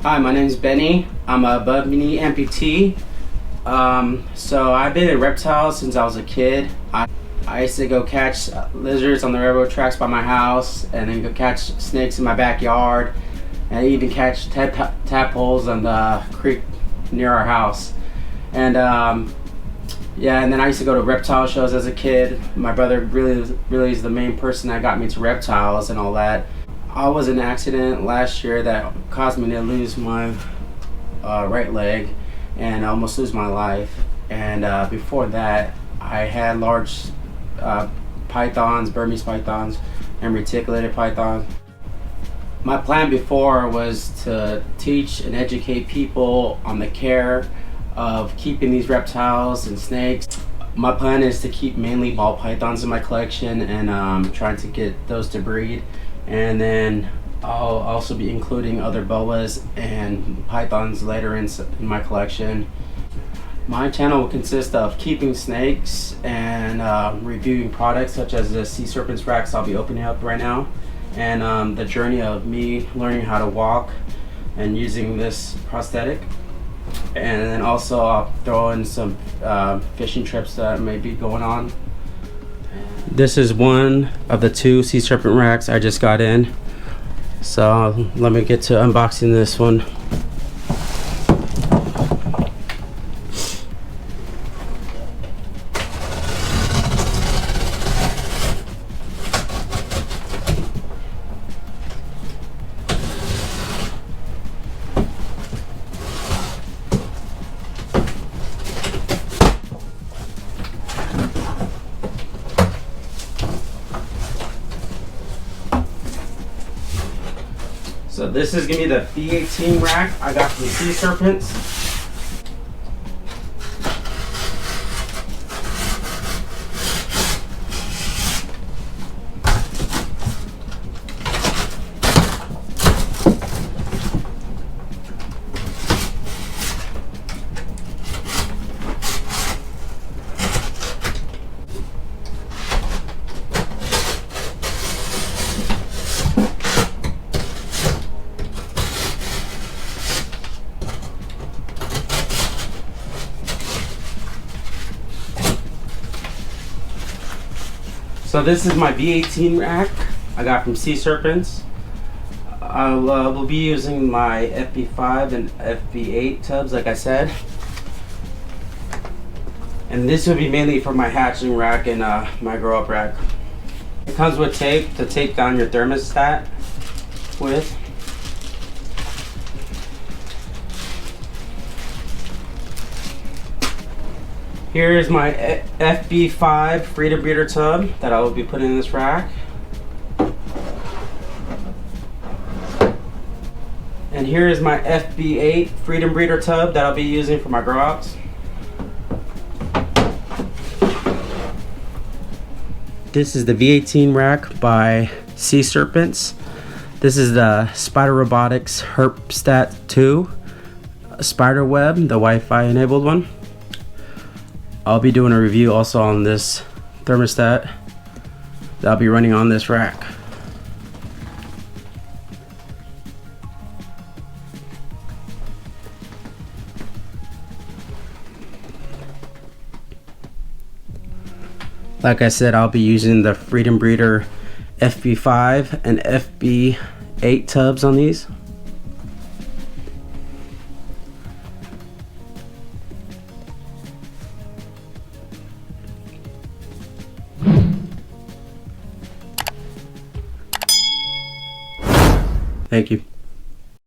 Hi, my name is Benny. I'm a above knee amputee. So I've been in reptiles since I was a kid. I used to go catch lizards on the railroad tracks by my house, and then go catch snakes in my backyard, and even catch tadpoles on the creek near our house. And yeah, and then I used to go to reptile shows as a kid. My brother really is the main person that got me to reptiles and all that. I was in an accident last year that caused me to lose my right leg and almost lose my life. And before that, I had large pythons, Burmese pythons, and reticulated pythons. My plan before was to teach and educate people on the care of keeping these reptiles and snakes. My plan is to keep mainly ball pythons in my collection and trying to get those to breed. And then I'll also be including other boas and pythons later in my collection. My channel will consist of keeping snakes and reviewing products such as the sea serpents racks I'll be opening up right now, and the journey of me learning how to walk and using this prosthetic. And then also I'll throw in some fishing trips that may be going on. This is one of the 2 sea serpent racks I just got in. So let me get to unboxing this one. So this is gonna be the V-18 rack I got from Sea Serpents. So this is my V-18 rack I got from Sea Serpents. I will be using my FB5 and FB8 tubs like I said. And this will be mainly for my hatchling rack and my grow up rack. It comes with tape to tape down your thermostat with. Here is my FB5 Freedom Breeder tub that I will be putting in this rack. And here is my FB8 Freedom Breeder tub that I'll be using for my grow outs. This is the V-18 rack by Sea Serpents. This is the Spider Robotics Herpstat 2 spider web, the Wi-Fi enabled one. I'll be doing a review also on this thermostat that I'll be running on this rack. Like I said, I'll be using the Freedom Breeder FB5 and FB8 tubs on these. Thank you.